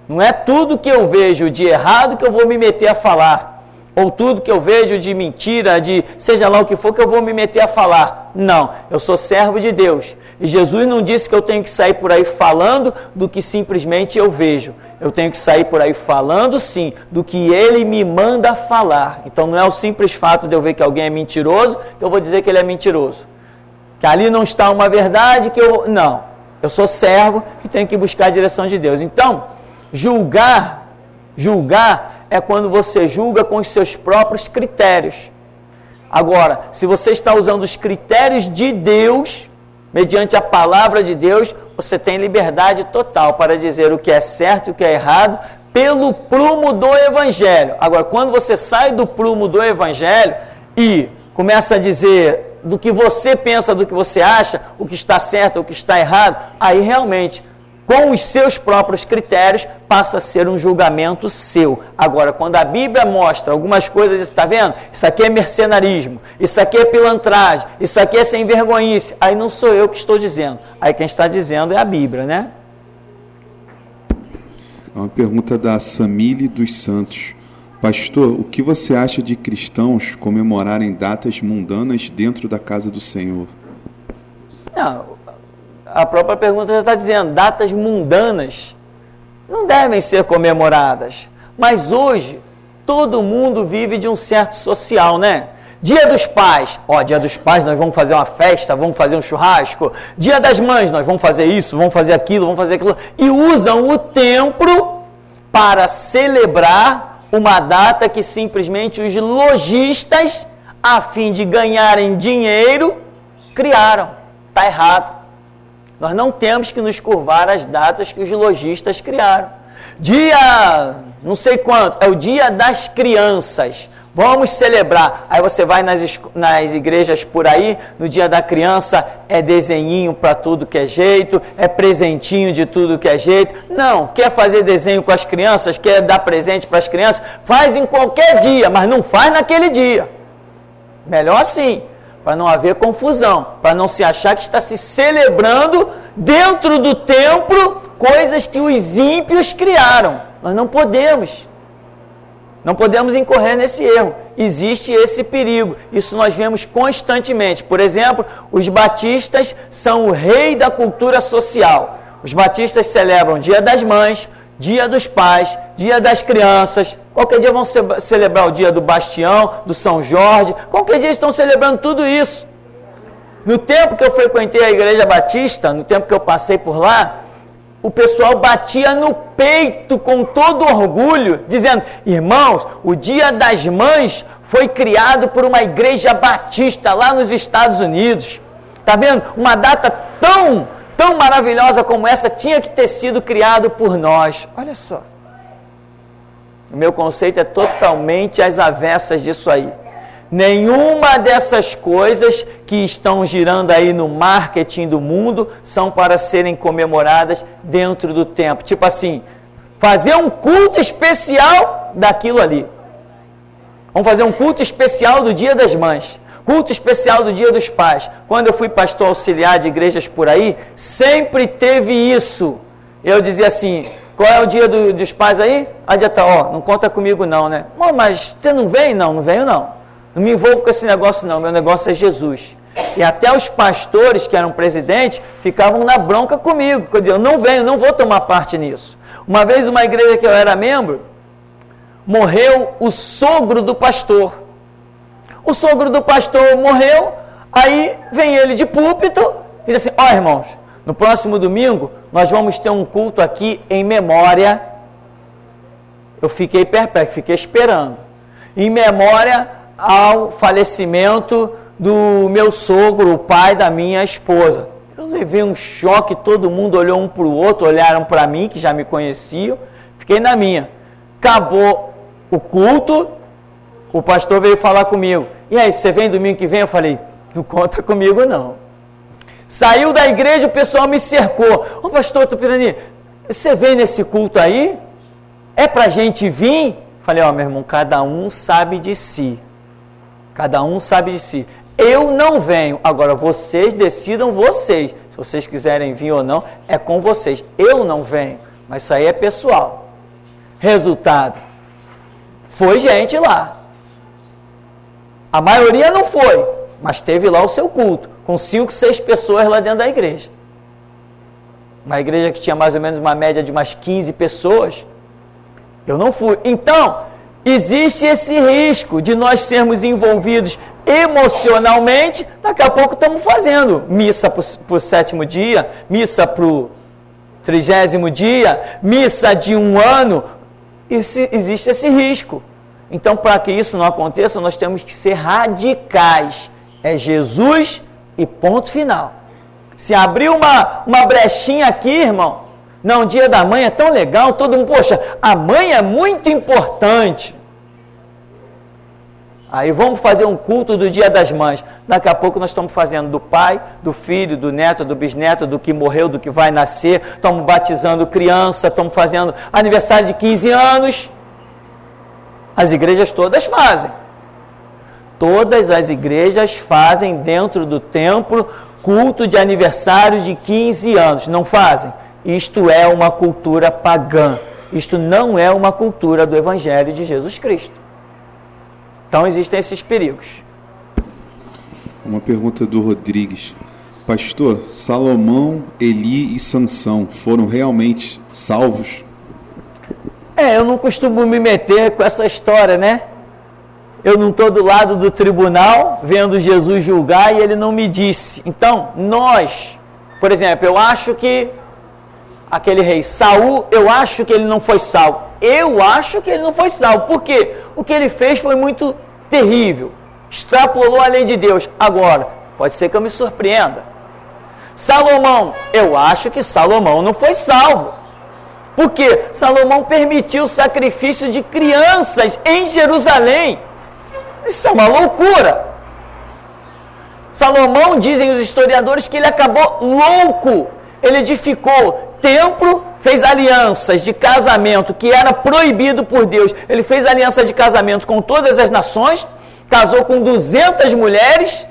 S1: Não é tudo que eu vejo de errado que eu vou me meter a falar. Ou tudo que eu vejo de mentira, de seja lá o que for, que eu vou me meter a falar. Não, eu sou servo de Deus. E Jesus não disse que eu tenho que sair por aí falando do que simplesmente eu vejo. Eu tenho que sair por aí falando, sim, do que Ele me manda falar. Então não é o simples fato de eu ver que alguém é mentiroso, que eu vou dizer que ele é mentiroso. Que ali não está uma verdade, que eu... Não, eu sou servo e tenho que buscar a direção de Deus. Então, julgar é quando você julga com os seus próprios critérios. Agora, se você está usando os critérios de Deus, mediante a palavra de Deus, você tem liberdade total para dizer o que é certo e o que é errado, pelo prumo do Evangelho. Agora, quando você sai do prumo do Evangelho e começa a dizer do que você pensa, do que você acha, o que está certo, o que está errado, aí realmente, com os seus próprios critérios, passa a ser um julgamento seu. Agora, quando a Bíblia mostra algumas coisas, está vendo? Isso aqui é mercenarismo, isso aqui é pilantragem, isso aqui é sem vergonhice. Aí não sou eu que estou dizendo. Aí quem está dizendo é a Bíblia, né?
S5: É uma pergunta da Samile dos Santos. Pastor, o que você acha de cristãos comemorarem datas mundanas dentro da casa do Senhor?
S1: Não, a própria pergunta já está dizendo, datas mundanas não devem ser comemoradas. Mas hoje, todo mundo vive de um certo social, né? Dia dos Pais, dia dos Pais nós vamos fazer uma festa, vamos fazer um churrasco. Dia das Mães, nós vamos fazer isso, vamos fazer aquilo, vamos fazer aquilo. E usam o templo para celebrar uma data que simplesmente os lojistas, a fim de ganharem dinheiro, criaram. Está errado. Nós não temos que nos curvar às datas que os lojistas criaram. Dia, não sei quanto, é o Dia das Crianças. Vamos celebrar. Aí você vai nas igrejas por aí, no Dia da Criança, é desenhinho para tudo que é jeito, é presentinho de tudo que é jeito. Não, quer fazer desenho com as crianças, quer dar presente para as crianças, faz em qualquer dia, mas não faz naquele dia. Melhor assim, para não haver confusão, para não se achar que está se celebrando dentro do templo coisas que os ímpios criaram. Nós não podemos. Não podemos incorrer nesse erro. Existe esse perigo. Isso nós vemos constantemente. Por exemplo, os batistas são o rei da cultura social. Os batistas celebram Dia das Mães, Dia dos Pais, Dia das Crianças. Qualquer dia vão celebrar o Dia do Bastião, do São Jorge. Qualquer dia estão celebrando tudo isso. No tempo que eu frequentei a Igreja Batista, no tempo que eu passei por lá, o pessoal batia no peito com todo orgulho, dizendo, irmãos, o Dia das Mães foi criado por uma igreja batista lá nos Estados Unidos. Está vendo? Uma data tão maravilhosa como essa tinha que ter sido criado por nós. Olha só. O meu conceito é totalmente às avessas disso aí. Nenhuma dessas coisas que estão girando aí no marketing do mundo são para serem comemoradas dentro do templo. Tipo assim, fazer um culto especial daquilo ali. Vamos fazer um culto especial do Dia das Mães. Culto especial do Dia dos Pais. Quando eu fui pastor auxiliar de igrejas por aí, sempre teve isso. Eu dizia assim, qual é o Dia dos Pais aí? A dia tá, não conta comigo não, né? Mas você não vem? Não venho não. Não me envolvo com esse negócio não, meu negócio é Jesus. E até os pastores que eram presidentes ficavam na bronca comigo. Eu dizia, eu não venho, não vou tomar parte nisso. Uma vez, uma igreja que eu era membro, morreu o sogro do pastor. O sogro do pastor morreu, aí vem ele de púlpito e diz assim, irmãos, no próximo domingo nós vamos ter um culto aqui em memória. Eu fiquei perplexo, fiquei esperando. Em memória ao falecimento do meu sogro, o pai da minha esposa. Eu levei um choque, todo mundo olhou um para o outro, olharam para mim, que já me conheciam, fiquei na minha. Acabou o culto, o pastor veio falar comigo. E aí, você vem domingo que vem? Eu falei, não conta comigo não. Saiu da igreja, o pessoal me cercou. Ô pastor Tupirani, você vem nesse culto aí? É pra gente vir? Falei, meu irmão, cada um sabe de si. Cada um sabe de si. Eu não venho. Agora, vocês decidam vocês. Se vocês quiserem vir ou não, é com vocês. Eu não venho. Mas isso aí é pessoal. Resultado. Foi gente lá. A maioria não foi. Mas teve lá o seu culto. Com 5, 6 pessoas lá dentro da igreja. Uma igreja que tinha mais ou menos uma média de umas 15 pessoas. Eu não fui. Então, existe esse risco de nós sermos envolvidos emocionalmente. Daqui a pouco estamos fazendo missa para o 7º dia, missa para o 30º dia, missa de 1 ano. Existe esse risco. Então, para que isso não aconteça, nós temos que ser radicais. É Jesus e ponto final. Se abrir uma brechinha aqui, irmão, não, o Dia da Mãe é tão legal, todo mundo, poxa, a mãe é muito importante. Aí vamos fazer um culto do Dia das Mães. Daqui a pouco nós estamos fazendo do pai, do filho, do neto, do bisneto, do que morreu, do que vai nascer. Estamos batizando criança, estamos fazendo aniversário de 15 anos. As igrejas todas fazem. Todas as igrejas fazem dentro do templo culto de aniversário de 15 anos. Não fazem? Isto é uma cultura pagã. Isto não é uma cultura do Evangelho de Jesus Cristo. Então existem esses perigos.
S5: Uma pergunta do Rodrigues. Pastor, Salomão, Eli e Sansão foram realmente salvos?
S1: Eu não costumo me meter com essa história, né? Eu não estou do lado do tribunal, vendo Jesus julgar, e ele não me disse. Então, nós, por exemplo, eu acho que aquele rei Saul, eu acho que ele não foi salvo. Eu acho que ele não foi salvo. Por quê? O que ele fez foi muito terrível. Extrapolou a lei de Deus. Agora, pode ser que eu me surpreenda. Salomão, eu acho que Salomão não foi salvo. Por quê? Salomão permitiu o sacrifício de crianças em Jerusalém. Isso é uma loucura. Salomão, dizem os historiadores, que ele acabou louco. Ele edificou templo, fez alianças de casamento que era proibido por Deus. Ele fez aliança de casamento com todas as nações, casou com 200 mulheres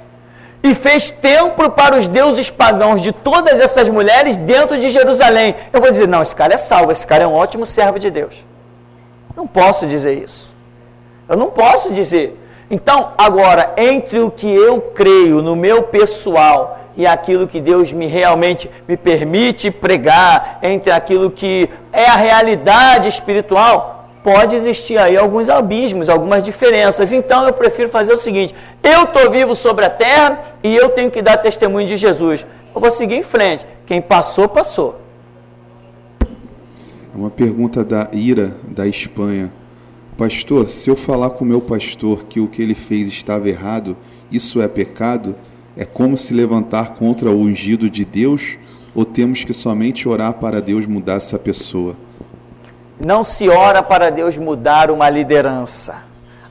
S1: e fez templo para os deuses pagãos de todas essas mulheres dentro de Jerusalém. Eu vou dizer, não, esse cara é salvo, esse cara é um ótimo servo de Deus. Não posso dizer isso. Eu não posso dizer. Então, agora, entre o que eu creio no meu pessoal e aquilo que Deus realmente me permite pregar, entre aquilo que é a realidade espiritual, pode existir aí alguns abismos, algumas diferenças. Então, eu prefiro fazer o seguinte: eu estou vivo sobre a terra e eu tenho que dar testemunho de Jesus. Eu vou seguir em frente. Quem passou, passou.
S5: Uma pergunta da Ira, da Espanha. Pastor, se eu falar com o meu pastor que o que ele fez estava errado, isso é pecado? É como se levantar contra o ungido de Deus? Ou temos que somente orar para Deus mudar essa pessoa?
S1: Não se ora para Deus mudar uma liderança.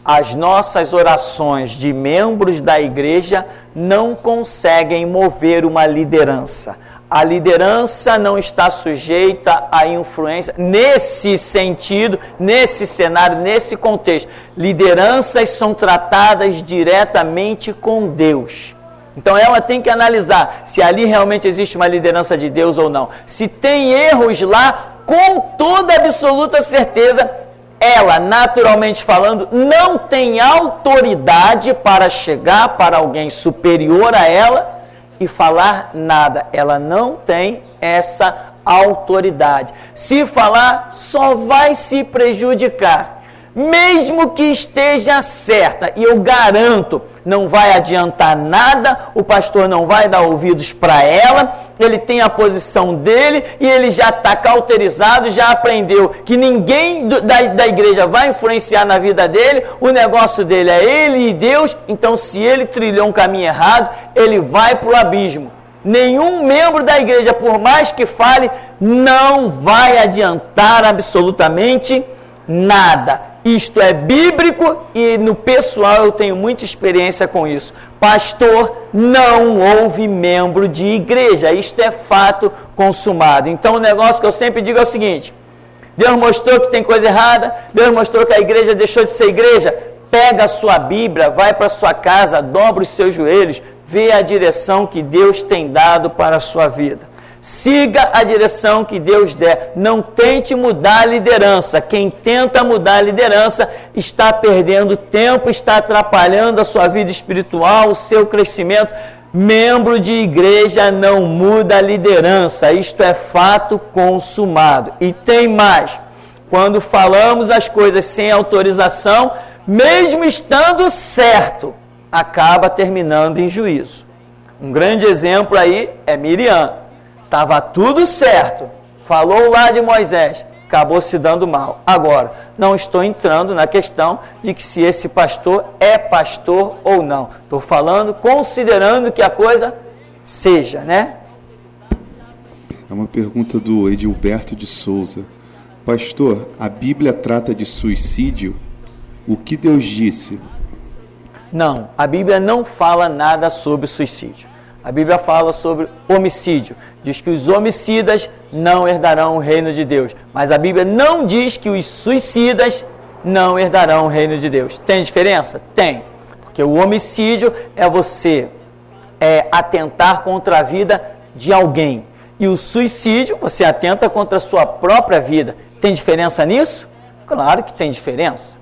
S1: As nossas orações de membros da igreja não conseguem mover uma liderança. A liderança não está sujeita à influência nesse sentido, nesse cenário, nesse contexto. Lideranças são tratadas diretamente com Deus. Então ela tem que analisar se ali realmente existe uma liderança de Deus ou não. Se tem erros lá, com toda absoluta certeza, ela, naturalmente falando, não tem autoridade para chegar para alguém superior a ela e falar nada. Ela não tem essa autoridade. Se falar, só vai se prejudicar. Mesmo que esteja certa, e eu garanto, não vai adiantar nada, o pastor não vai dar ouvidos para ela, ele tem a posição dele e ele já está cauterizado, já aprendeu que ninguém da igreja vai influenciar na vida dele, o negócio dele é ele e Deus, então se ele trilhou um caminho errado, ele vai para o abismo. Nenhum membro da igreja, por mais que fale, não vai adiantar absolutamente nada. Isto é bíblico e no pessoal eu tenho muita experiência com isso. Pastor não ouve membro de igreja, isto é fato consumado. Então o negócio que eu sempre digo é o seguinte: Deus mostrou que tem coisa errada, Deus mostrou que a igreja deixou de ser igreja, pega a sua Bíblia, vai para a sua casa, dobra os seus joelhos, vê a direção que Deus tem dado para a sua vida. Siga a direção que Deus der. Não tente mudar a liderança. Quem tenta mudar a liderança está perdendo tempo, está atrapalhando a sua vida espiritual, o seu crescimento. Membro de igreja não muda a liderança. Isto é fato consumado. E tem mais. Quando falamos as coisas sem autorização, mesmo estando certo, acaba terminando em juízo. Um grande exemplo aí é Miriam. Estava tudo certo, falou lá de Moisés, acabou se dando mal. Agora, não estou entrando na questão de que se esse pastor é pastor ou não. Estou falando, considerando que a coisa seja, né?
S5: É uma pergunta do Edilberto de Souza. Pastor, a Bíblia trata de suicídio? O que Deus disse?
S1: Não, a Bíblia não fala nada sobre suicídio. A Bíblia fala sobre homicídio. Diz que os homicidas não herdarão o reino de Deus. Mas a Bíblia não diz que os suicidas não herdarão o reino de Deus. Tem diferença? Tem. Porque o homicídio é você atentar contra a vida de alguém. E o suicídio, você atenta contra a sua própria vida. Tem diferença nisso? Claro que tem diferença.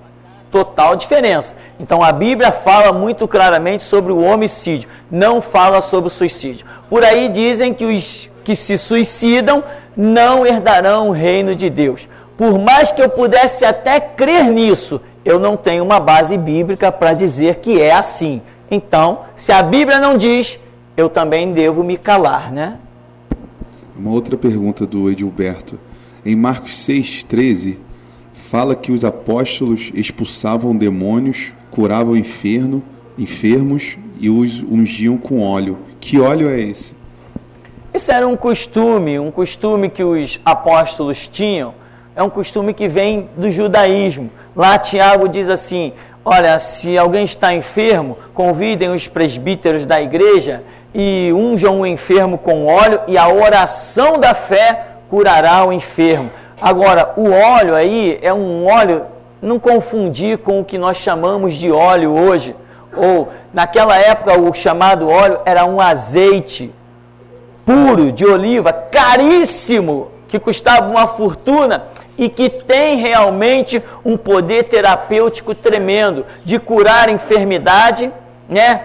S1: total diferença. Então a Bíblia fala muito claramente sobre o homicídio, não fala sobre o suicídio. Por aí dizem que os que se suicidam não herdarão o reino de Deus. Por mais que eu pudesse até crer nisso, eu não tenho uma base bíblica para dizer que é assim. Então, se a Bíblia não diz, eu também devo me calar, né?
S5: Uma outra pergunta do Edilberto. Em Marcos 6,13, fala que os apóstolos expulsavam demônios, curavam enfermos e os ungiam com óleo. Que óleo é esse?
S1: Isso era um costume que os apóstolos tinham. É um costume que vem do judaísmo. Lá Tiago diz assim, olha, se alguém está enfermo, convidem os presbíteros da igreja e unjam o enfermo com óleo e a oração da fé curará o enfermo. Agora, o óleo aí é um óleo, não confundir com o que nós chamamos de óleo hoje. Ou, naquela época, o chamado óleo era um azeite puro de oliva, caríssimo, que custava uma fortuna e que tem realmente um poder terapêutico tremendo, de curar enfermidade, né?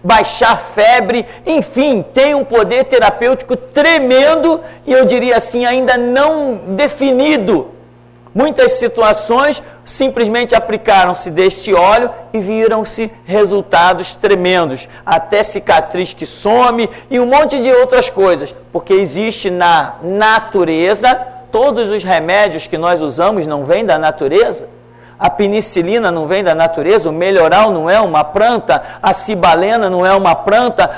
S1: Baixar febre, enfim, tem um poder terapêutico tremendo e eu diria assim, ainda não definido. Muitas situações simplesmente aplicaram-se deste óleo e viram-se resultados tremendos, até cicatriz que some e um monte de outras coisas, porque existe na natureza, todos os remédios que nós usamos não vêm da natureza. A penicilina não vem da natureza, o melhoral não é uma planta, a cibalena não é uma planta,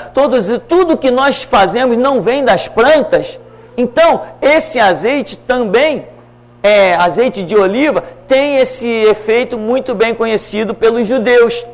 S1: tudo que nós fazemos não vem das plantas. Então, esse azeite também, azeite de oliva, tem esse efeito muito bem conhecido pelos judeus.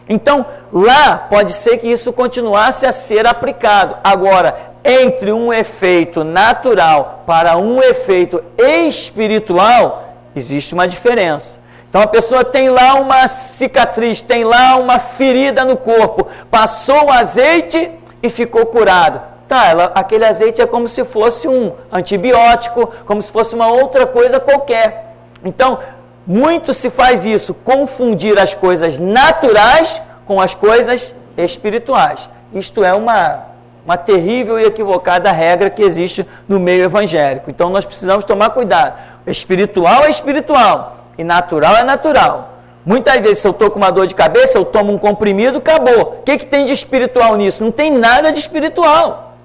S1: Então, lá pode ser que isso continuasse a ser aplicado. Agora, entre um efeito natural para um efeito espiritual, existe uma diferença. Então a pessoa tem lá uma cicatriz, tem lá uma ferida no corpo, passou o azeite e ficou curado. Tá, aquele azeite é como se fosse um antibiótico, como se fosse uma outra coisa qualquer. Então, muito se faz isso, confundir as coisas naturais com as coisas espirituais. Isto é uma terrível e equivocada regra que existe no meio evangélico. Então nós precisamos tomar cuidado. Espiritual é espiritual. E natural é natural. Muitas vezes, se eu estou com uma dor de cabeça, eu tomo um comprimido, acabou. O que tem de espiritual nisso? Não tem nada de espiritual.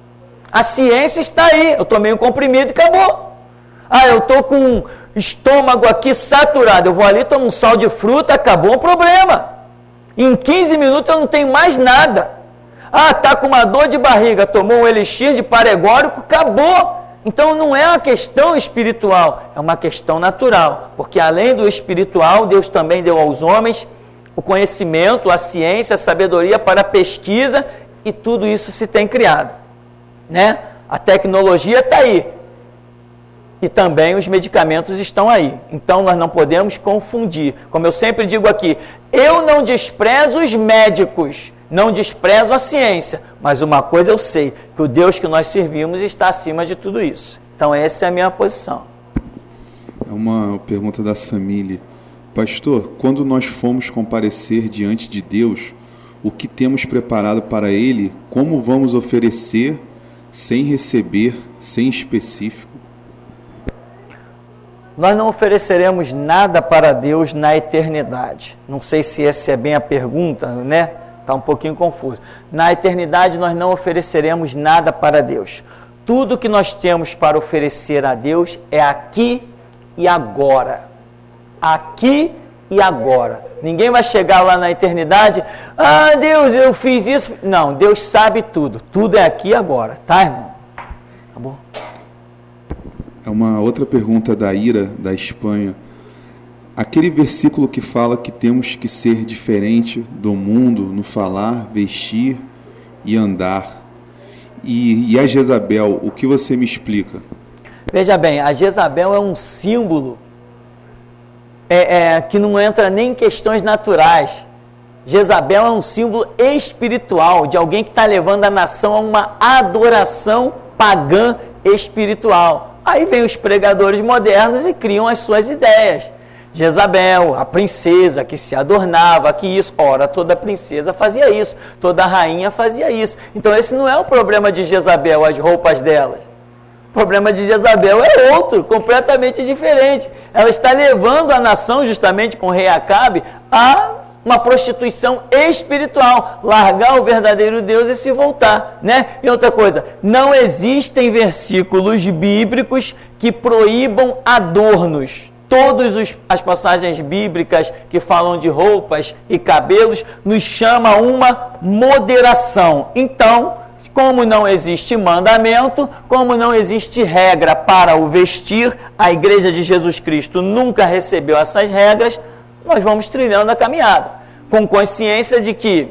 S1: A ciência está aí. Eu tomei um comprimido e acabou. Eu estou com um estômago aqui saturado. Eu vou ali, tomo um sal de fruta, acabou o problema. Em 15 minutos eu não tenho mais nada. Está com uma dor de barriga, tomou um elixir de paregórico, acabou. Então não é uma questão espiritual, é uma questão natural, porque além do espiritual, Deus também deu aos homens o conhecimento, a ciência, a sabedoria para a pesquisa e tudo isso se tem criado, né? A tecnologia está aí e também os medicamentos estão aí, então nós não podemos confundir. Como eu sempre digo aqui, eu não desprezo os médicos, não desprezo a ciência, mas uma coisa eu sei, que o Deus que nós servimos está acima de tudo isso. Então essa é a minha posição.
S5: É uma pergunta da Samile. Pastor, quando nós formos comparecer diante de Deus, o que temos preparado para Ele, como vamos oferecer, sem receber, sem específico?
S1: Nós não ofereceremos nada para Deus na eternidade. Não sei se essa é bem a pergunta, né? Está um pouquinho confuso. Na eternidade nós não ofereceremos nada para Deus. Tudo que nós temos para oferecer a Deus é aqui e agora. Aqui e agora. Ninguém vai chegar lá na eternidade, Deus, eu fiz isso. Não, Deus sabe tudo. Tudo é aqui e agora, tá, irmão? Tá bom?
S5: É uma outra pergunta da Ira, da Espanha. Aquele versículo que fala que temos que ser diferente do mundo no falar, vestir e andar. E a Jezabel, o que você me explica?
S1: Veja bem, a Jezabel é um símbolo que não entra nem em questões naturais. Jezabel é um símbolo espiritual de alguém que está levando a nação a uma adoração pagã espiritual. Aí vem os pregadores modernos e criam as suas ideias. Jezabel, a princesa que se adornava, que isso, ora, toda princesa fazia isso, toda rainha fazia isso. Então esse não é o problema de Jezabel, as roupas delas. O problema de Jezabel é outro, completamente diferente. Ela está levando a nação, justamente com o rei Acabe, a uma prostituição espiritual, largar o verdadeiro Deus e se voltar, né? E outra coisa, não existem versículos bíblicos que proíbam adornos. Todas as passagens bíblicas que falam de roupas e cabelos nos chamam a uma moderação. Então, como não existe mandamento, como não existe regra para o vestir, a Igreja de Jesus Cristo nunca recebeu essas regras, nós vamos trilhando a caminhada, com consciência de que,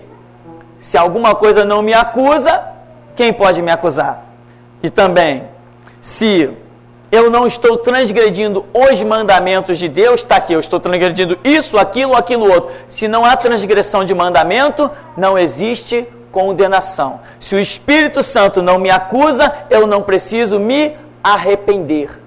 S1: se alguma coisa não me acusa, quem pode me acusar? E também, se eu não estou transgredindo os mandamentos de Deus, está aqui, eu estou transgredindo isso, aquilo outro. Se não há transgressão de mandamento, não existe condenação. Se o Espírito Santo não me acusa, eu não preciso me arrepender.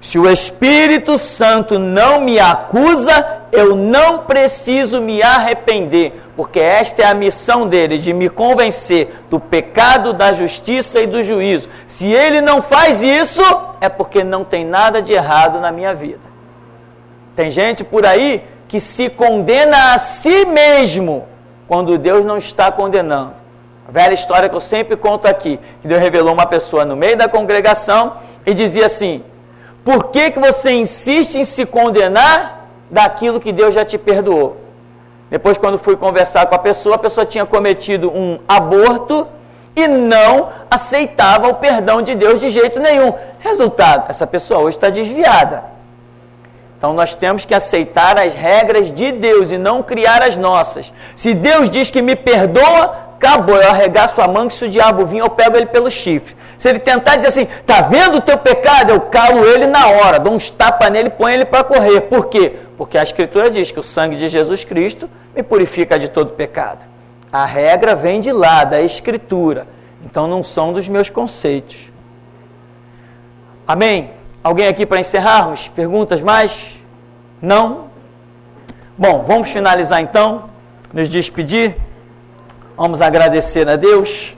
S1: Se o Espírito Santo não me acusa, eu não preciso me arrepender, porque esta é a missão dele, de me convencer do pecado, da justiça e do juízo. Se ele não faz isso, é porque não tem nada de errado na minha vida. Tem gente por aí que se condena a si mesmo, quando Deus não está condenando. A velha história que eu sempre conto aqui, que Deus revelou uma pessoa no meio da congregação e dizia assim: por que você insiste em se condenar daquilo que Deus já te perdoou? Depois, quando fui conversar com a pessoa tinha cometido um aborto e não aceitava o perdão de Deus de jeito nenhum. Resultado, essa pessoa hoje está desviada. Então, nós temos que aceitar as regras de Deus e não criar as nossas. Se Deus diz que me perdoa, acabou, eu arregaço a manga, se o diabo vir, eu pego ele pelo chifre. Se ele tentar dizer assim, tá vendo o teu pecado? Eu calo ele na hora, dou uns tapas nele e põe ele para correr. Por quê? Porque a Escritura diz que o sangue de Jesus Cristo me purifica de todo pecado. A regra vem de lá, da Escritura. Então não são dos meus conceitos. Amém? Alguém aqui para encerrarmos? Perguntas mais? Não? Bom, vamos finalizar então, nos despedir. Vamos agradecer a Deus.